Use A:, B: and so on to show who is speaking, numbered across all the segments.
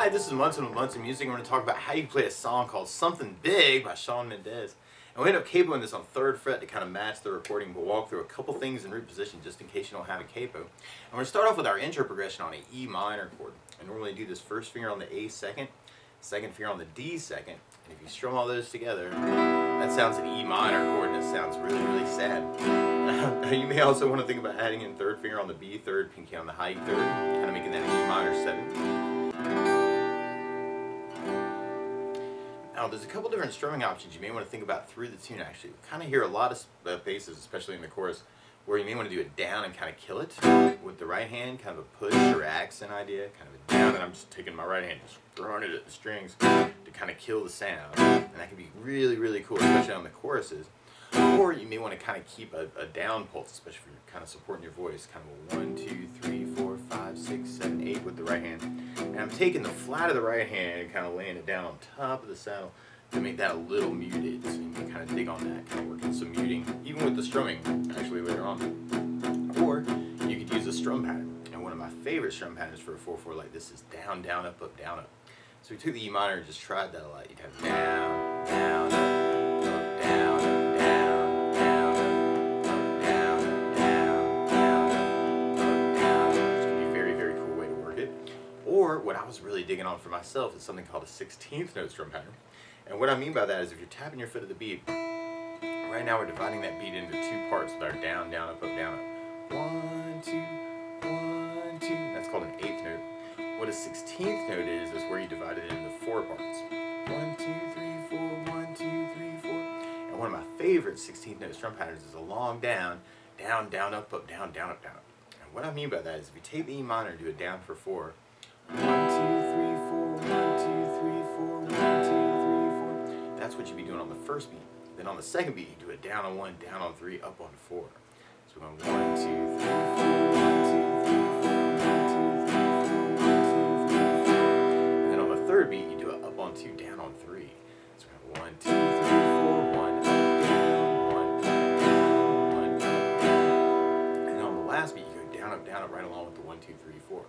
A: Hi, this is Months and Months of Music, and we're going to talk about how you play a song called Something Big by Shawn Mendes. And we end up capoing this on 3rd fret to kind of match the recording. We'll walk through a couple things in root position just in case you don't have a capo. And we're going to start off with our intro progression on an E minor chord. I normally do this first finger on the A second, second finger on the D second, and if you strum all those together, that sounds an E minor chord, and it sounds really, really sad. Now you may also want to think about adding in 3rd finger on the B third, pinky on the high E third, kind of making that an E minor 7. Now there's a couple different strumming options you may want to think about through the tune actually. We kind of hear a lot of bases, especially in the chorus, where you may want to do it down and kind of kill it with the right hand, kind of a push or accent idea, kind of a down, and I'm just taking my right hand, just throwing it at the strings to kind of kill the sound. And that can be really, really cool, especially on the choruses. Or you may want to kind of keep a down pulse, especially if you're kind of supporting your voice, kind of a 1, 2, 3, 4, 5, 6, 7, 8 with the right hand. And I'm taking the flat of the right hand and kind of laying it down on top of the saddle to make that a little muted. So you can kind of dig on that, kind of working some muting, even with the strumming actually later on. Or you could use a strum pattern. And one of my favorite strum patterns for a 4/4 like this is down, down, up, up, down, up. So we took the E minor and just tried that a lot. You'd have down, down, up, down, up, down, down, up, down, down, down, up, down, which can be a very, very cool way to work it. Or what I was really digging on for myself is something called a 16th note strum pattern. And what I mean by that is if you're tapping your foot at the beat, right now we're dividing that beat into 2 parts with our down, down, up, down, up. 1, 2, 1, 2. That's called an 8th note. What a 16th note is where you divide it into 4 parts. 1, 2, 3, 4, 1, 2, 3, 4. And one of my favorite 16th note strum patterns is a long down, down, down, up, down, down, up, down, up. And what I mean by that is if you take the E minor and do a down for 4, 1, 2, 3, 4, 1, 2, 3, 4, 1, 2, 3, 4. That's what you'd be doing on the first beat. Then on the second beat, you do a down on 1, down on 3, up on 4. So we're going 1, 2, 3, 4, 1, 2, 3, 4, 1, 2, 3, 4, 1, 2, 3, 4. And then on the third beat, you do a up on 2, down on 3. So we're going 1, 2, 3, 4, 1, up, down, 1, up, down, 1, up, down. And on the last beat, you go down, up, right along with the 1, 2, 3, 4.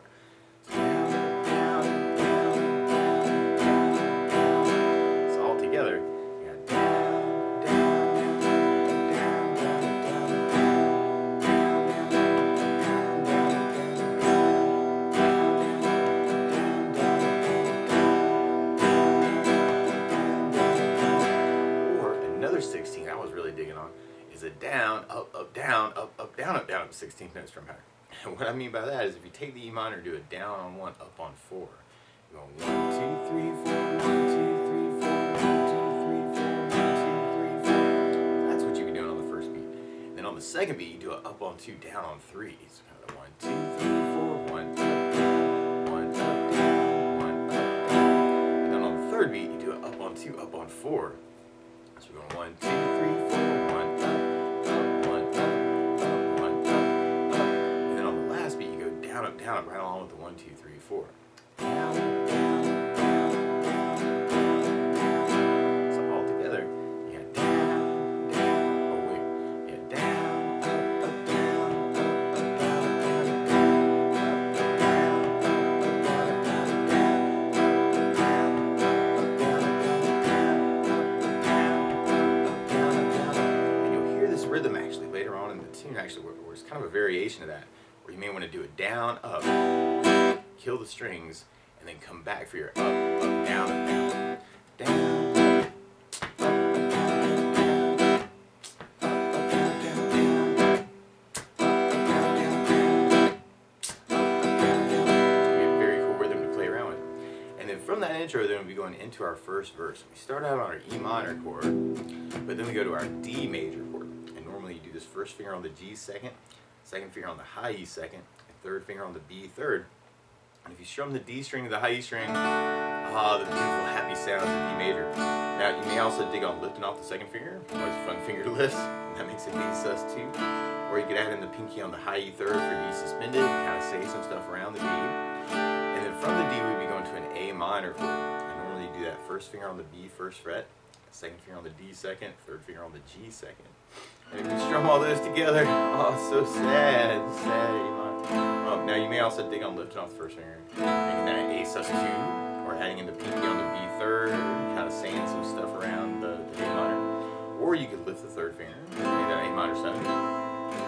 A: So down, down, down, down, down, down. So all together, you got down, down, down, down, down, down, down, down, down, down, down. Or another 16 I was really digging on is a down, up, up, down, up, up, down, up, down, up 16th note strum pattern. And what I mean by that is if you take the E minor and do a down on 1, up on 4, you're going 1, 2, 3, 4, 1, 2, 3, 4, 1, 2, 3, 4, 1, 2, 3, 4. That's what you'd be doing on the first beat. And then on the second beat, you do a up on 2, down on 3. So kind of 1, 2, 3, 4, 1, up, down, 1, up, down, 1, up, down. And then on the third beat, you do a up on 2, up on 4. So we're going 1, 2, 3, 4, 1, up, up, 1, up, up, 1, up, up. And then on the last beat, you go down, up, right along with the 1, 2, 3, 4. Down, down, down, down, down, down. So all together, you got down, down, oh wait, yeah, down, up, down, up, down, down, down, up, down, down, down, down, down. And you'll hear this rhythm actually later on in the tune actually where it's kind of a variation of that, where you may want to do it down, up, kill the strings, and then come back for your up, up, down, down, down, up, down, down, up, down, down, up, down, down, up, down, down. It's going to be a very cool rhythm to play around with. And then from that intro, then we'll be going into our first verse. We start out on our E minor chord, but then we go to our D major chord. And normally you do this first finger on the G second, second finger on the high E second, and third finger on the B third. And if you strum the D string to the high E string, the beautiful happy sounds of D major. Now you may also dig on lifting off the second finger. Always a fun finger to lift. That makes it D sus2. Or you could add in the pinky on the high E third for D suspended, and kind of say some stuff around the D. And then from the D we'd be going to an A minor chord. I normally do that first finger on the B first fret, second finger on the D second, third finger on the G second. And if you strum all those together, oh, so sad, sad A minor. Now you may also dig on lifting off the first finger, making that A sus2 or adding in the pinky on the B third, kind of saying some stuff around the A minor. Or you could lift the third finger, make that A minor 7.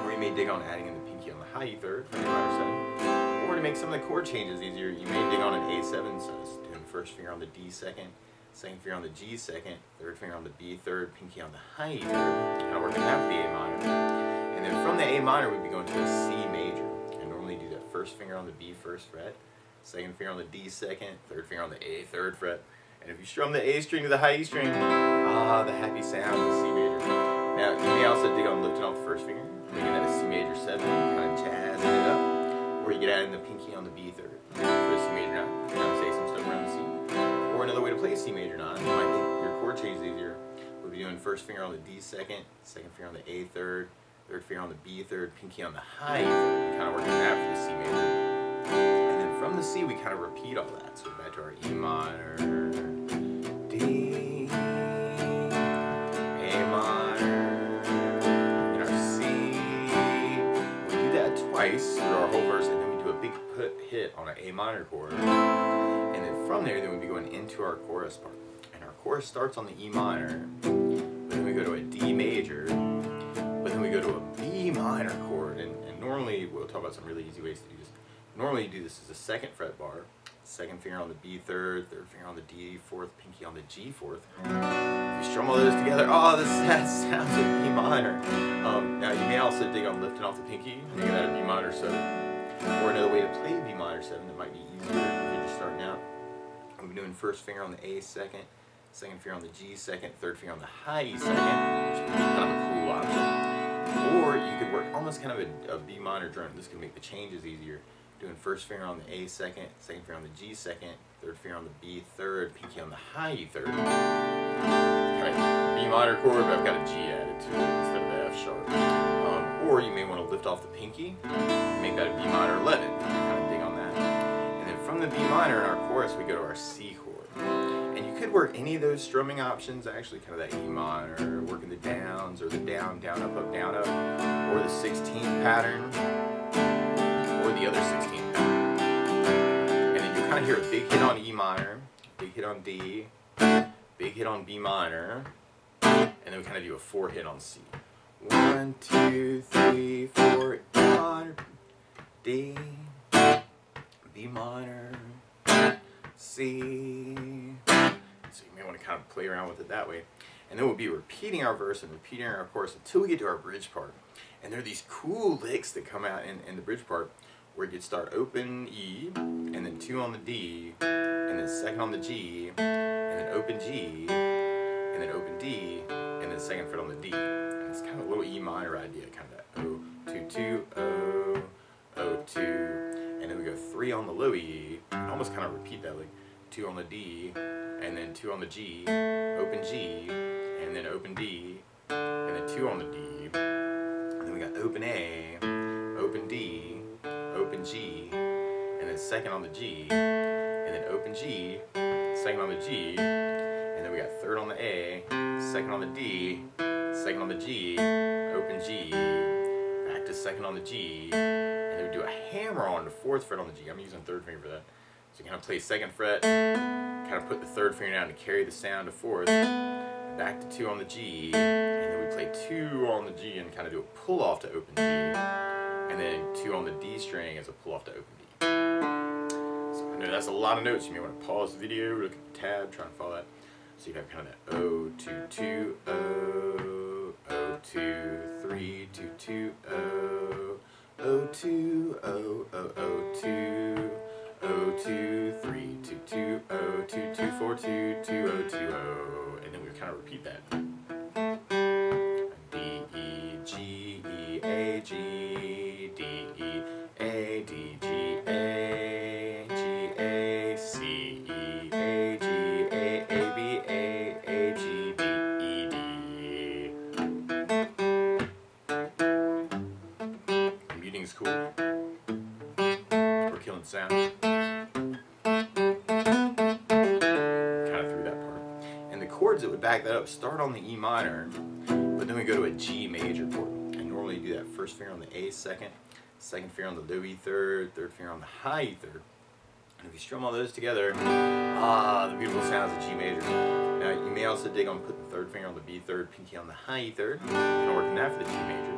A: Or you may dig on adding in the pinky on the high E third, A minor 7. Or to make some of the chord changes easier, you may dig on an A7, so it's doing the first finger on the D second, second finger on the G second, third finger on the B third, pinky on the high E third, kind of working that for the A minor. And then from the A minor, we'd be going to a C major. And normally do that first finger on the B first fret, second finger on the D second, third finger on the A third fret. And if you strum the A string to the high E string, the happy sound of the C major. Now, you may also dig on lifting off the first finger, making that a C major 7, kind of jazzing it up. Or you could add in the pinky on the B third for a C major 9, kind of say some stuff around the C. Or another way to play C major 9, you might make your chord changes easier. We'll be doing first finger on the D second, second finger on the A third, third finger on the B third, pinky on the high E third, kind of working that for the C major. And then from the C, we kind of repeat all that. So back to our E minor, D, A minor, and our C. We do that twice through our whole verse, and then we do a big hit on an A minor chord. And then from there, then we'd be going into our chorus part. And our chorus starts on the E minor, but then we go to a D major, but then we go to a B minor chord. And normally, we'll talk about some really easy ways to do this. Normally you do this as a second fret bar, second finger on the B third, third finger on the D fourth, pinky on the G fourth. If you strum all those together, that sounds like B minor. Now you may also dig on lifting off the pinky, making that a B minor 7. Or another way to play B minor 7 that might be easier if you're just starting out. We're doing first finger on the A second, second finger on the G second, third finger on the high E second, which would be kind of a cool option. Or you could work almost kind of a B minor drum. This can make the changes easier. Doing first finger on the A second, second finger on the G second, third finger on the B third, pinky on the high E third. Kind of B minor chord, but I've got a G added to it instead of the F sharp. Or you may want to lift off the pinky, make that a B minor 11. Kind of dig on that. And then from the B minor in our chorus, we go to our C chord. And you could work any of those strumming options, actually, kind of that E minor, working the downs, or the down, down, up, or the 16th pattern, or the other 16th pattern. And then you kind of hear a big hit on E minor, big hit on D, big hit on B minor, and then we kind of do a 4 hit on C. 1, 2, 3, 4, E minor, D, B minor, C. So you may want to kind of play around with it that way. And then we'll be repeating our verse and repeating our chorus until we get to our bridge part. And there are these cool licks that come out in the bridge part where you could start open E, and then 2 on the D, and then second on the G, and then open G, and then open D, and then second fret on the D. And it's kind of a little E minor idea, kind of O, 2, 2, O, O, 2, and then we go 3 on the low E, and almost kind of repeat that, like 2 on the D, and then 2 on the G, open G, and then open D, and then 2 on the D, and then we got open A, open D, open G, and then second on the G, and then open G, second on the G, and then we got third on the A, second on the D, second on the G, open G, back to second on the G, and then we do a hammer on the 4th fret on the G. I'm using third finger for that. So you kind of play 2nd fret, kind of put the 3rd finger down to carry the sound to 4th, back to 2 on the G, and then we play 2 on the G and kind of do a pull off to open G, and then 2 on the D string as a pull off to open D. So I know that's a lot of notes. You may want to pause the video, look at the tab, try and follow that. So you have kind of that O, 2, 2, O, O, 2, 3, 2, 2, O, O, 2, O, O, O, 2, O, 2, 3, 2, 2, O, 2, 2, 4, 2, 2, O, 2, O, and then we kind of repeat that. D, E, G, E, A, G, D, E, A, D, G, A, G, A, C, E, A, G, A, A, B, A, G, D, E, D. The muting's cool. We're killing sound. Chords that would back that up start on the E minor, but then we go to a G major chord. And normally you do that first finger on the A second, second finger on the low E third, third finger on the high E third, And if you strum all those together, the beautiful sounds of G major. Now you may also dig on putting the third finger on the B third, pinky on the high E third, and working that for the G major.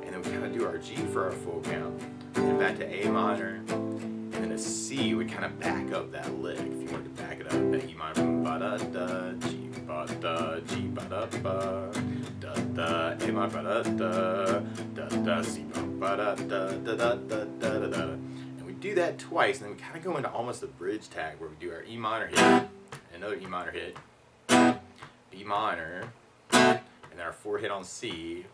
A: And then we kind of do our G for our full count. Then back to A minor, and then a C would kind of back up that lick. If you wanted to back it up, that E minor, ba da da, G ba da, G ba da ba, da da, A minor ba da da, da da, C ba da da, da da da da da da. Do that twice, and then we kind of go into almost a bridge tag where we do our E minor hit, another E minor hit, B minor, and then our 4 hit on C,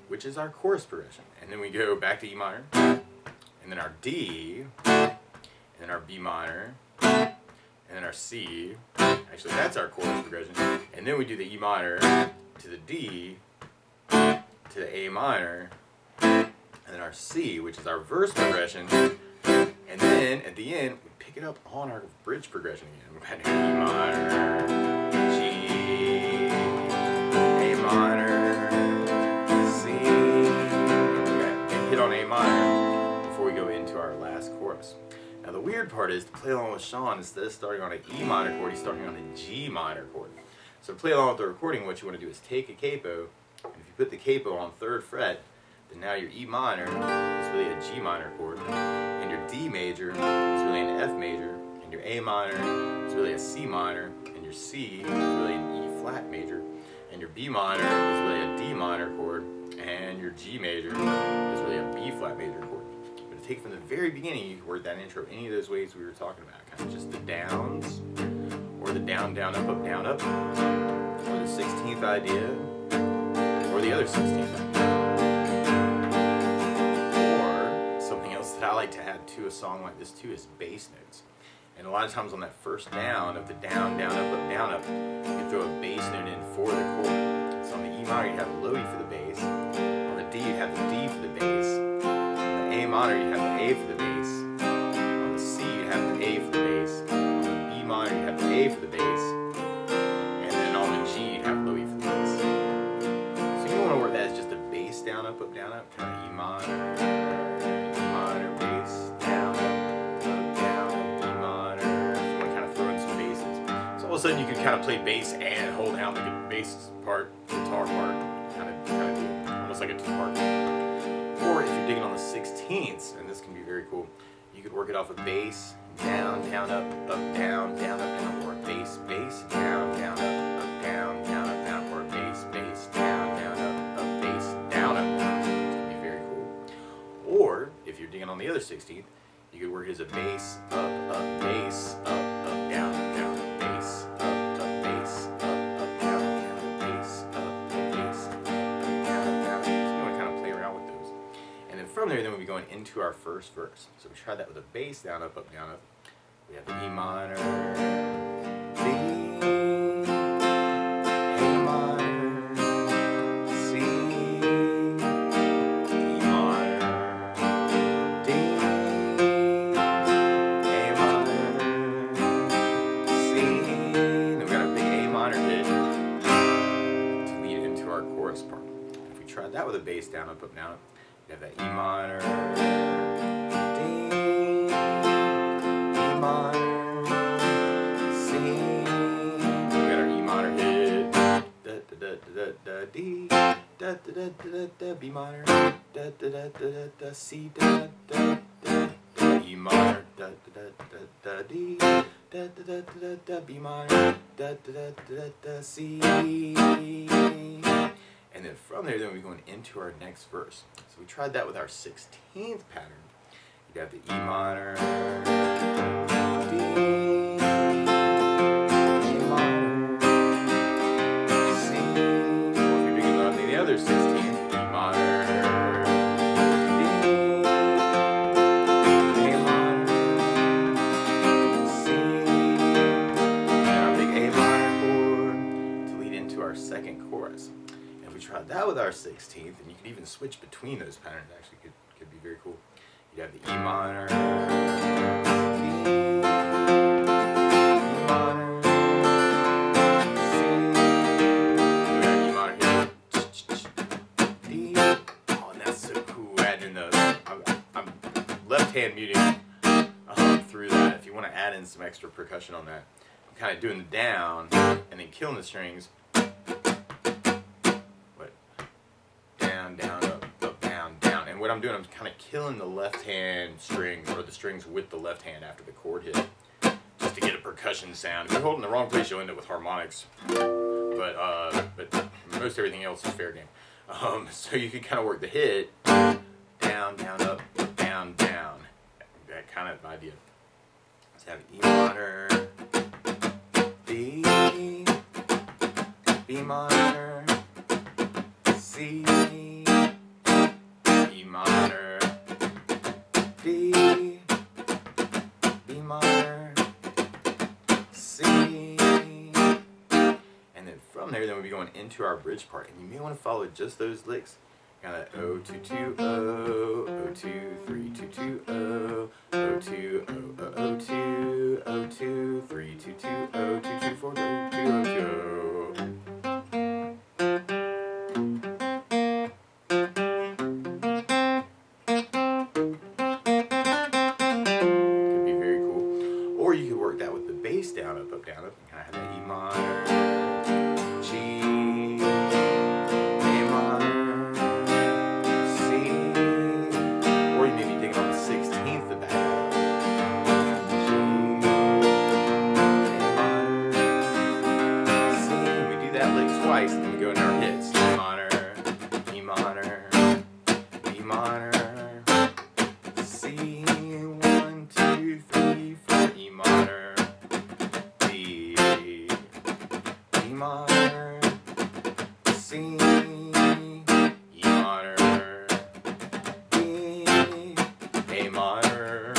A: which is our chorus progression. And then we go back to E minor, and then our D, and then our B minor, and then our C. Actually, that's our chorus progression. And then we do the E minor to the D, to the A minor, and then our C, which is our verse progression, and then at the end we pick it up on our bridge progression again. We're kind of E minor, G, A minor, C, and hit on A minor before we go into our last chorus. Now the weird part is to play along with Shawn, instead of starting on an E minor chord, he's starting on a G minor chord. So to play along with the recording, what you want to do is take a capo, and if you put the capo on 3rd fret, then now your E minor is really a G minor chord, and your D major is really an F major, and your A minor is really a C minor, and your C is really an E flat major, and your B minor is really a D minor chord, and your G major is really a B flat major chord. But to take from the very beginning, you can work that intro any of those ways we were talking about, kind of just the downs, or the down, down, up, or the 16th idea, or the other 16th idea. That I like to add to a song like this too is bass notes. And a lot of times on that first down of the down, down, up, you can throw a bass note in for the chord. So on the E minor you have the low E for the bass, on the D you have the D for the bass, on the A minor you have the A for the bass, on the C you have the A for the bass, on the B minor you have the A for the bass, and then on the G you have low E for the bass. So you want to work that as just a bass down, up, kind of E minor, all of a sudden you can kind of play bass and hold down the bass part, guitar part, kind of do almost like a 2-part. Or if you're digging on the 16ths, and this can be very cool, you could work it off of bass, down, down, up, down, down, or bass, bass, down, down, up, down, or bass, bass, down, up, bass, down, up. Which can be very cool. Or if you're digging on the other 16th, you could work it as a bass, up, bass, up, down, bass, up, bass, up, down, bass, up, bass, up, down. So you want to kind of play around with those. And then from there, then we'll be going into our first verse. So we try that with a bass, down, up, down, up. We have the E minor, D, A minor, C, E minor, D, part. If we tried that with a bass down, up, we have that E minor, D, E minor, C. We got our E minor hit, da da da da da D, da da da da da B minor, da da da da da C, da da da da E minor, da da da da D, da da da da da B minor, da da da da C. And then from there, then we're going into our next verse. So we tried that with our 16th pattern. You'd have the E minor, D, E minor, C. Or if you're doing on the other 16th, E minor, D, A minor, C. And our big A minor chord to lead into our second chorus. We tried that with our 16th, and you could even switch between those patterns. Actually, could be very cool. You'd have the E minor, D, E minor, C. We got E minor here, D. Oh, and that's so cool. Adding in the I'm left hand muting, you want to add in some extra percussion on that, I'm kind of doing the down and then killing the strings. What? Down, down, up, down, down. And what I'm doing, I'm kind of killing the left hand strings, or the strings with the left hand after the chord hit, just to get a percussion sound. If you're holding the wrong place, you'll end up with harmonics. But most everything else is fair game. So you can kind of work the hit down, down, up, down, down. That kind of idea. Let's have E minor, B, B minor, C, E minor, D, B minor, C. From there, then we'll be going into our bridge part, and you may want to follow just those licks. Kind of O 2 2 O, O 2 3 2 2 O, O 2 O O O 2 O 2 3 2 2 O 2 2 4 O 2 O 2 O. Could be very cool. Or you could work that with the bass down, up, down, up, and kind of have that E minor. Twice, and then we go into our hits. E minor, E minor, B minor, C, 1, 2, 3, 4, E minor, D, B minor, C, E minor, D, A minor,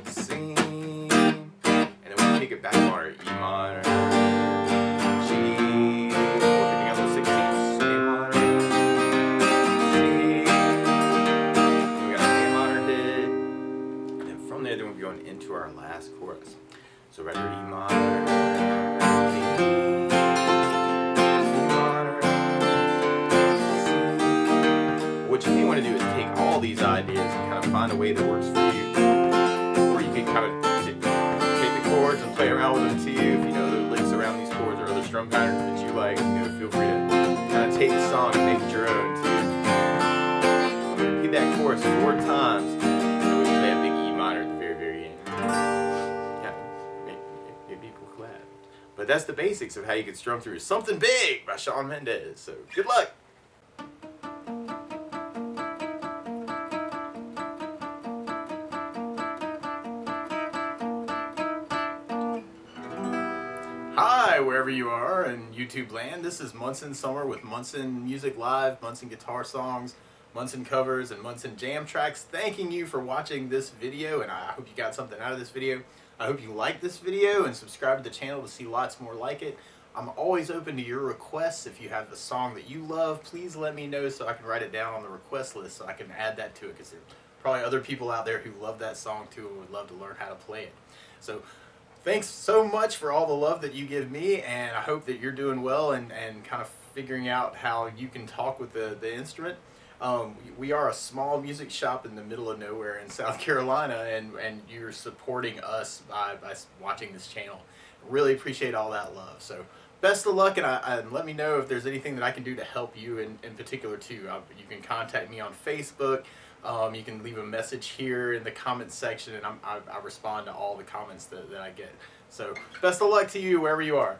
A: C, and then we take it back on our E minor, then we'll be going into our last chorus. So right here, E minor, D, E minor, C. What you may want to do is take all these ideas and kind of find a way that works for you. Or you can kind of take the chords and play around with them too. If you know the licks around these chords or other strum patterns that you like, feel free to kind of take the song and make it your own too. I'm going to repeat that chorus 4 times, and we play a big E minor at the very, very end. Yeah, maybe people clap. But that's the basics of how you can strum through Something Big by Shawn Mendes. So good luck. Hi, wherever you are in YouTube land. This is Munson Summer with Munson Music Live, Munson Guitar Songs, Munson Covers, and Munson Jam Tracks. Thanking you for watching this video, and I hope you got something out of this video. I hope you like this video and subscribe to the channel to see lots more like it. I'm always open to your requests. If you have a song that you love, please let me know so I can write it down on the request list so I can add that to it, because there's probably other people out there who love that song too and would love to learn how to play it. So thanks so much for all the love that you give me, and I hope that you're doing well and kind of figuring out how you can talk with the instrument. We are a small music shop in the middle of nowhere in South Carolina, and you're supporting us by watching this channel. Really appreciate all that love. So best of luck, and let me know if there's anything that I can do to help you in particular too. You can contact me on Facebook. You can leave a message here in the comments section, and I respond to all the comments that I get. So best of luck to you wherever you are.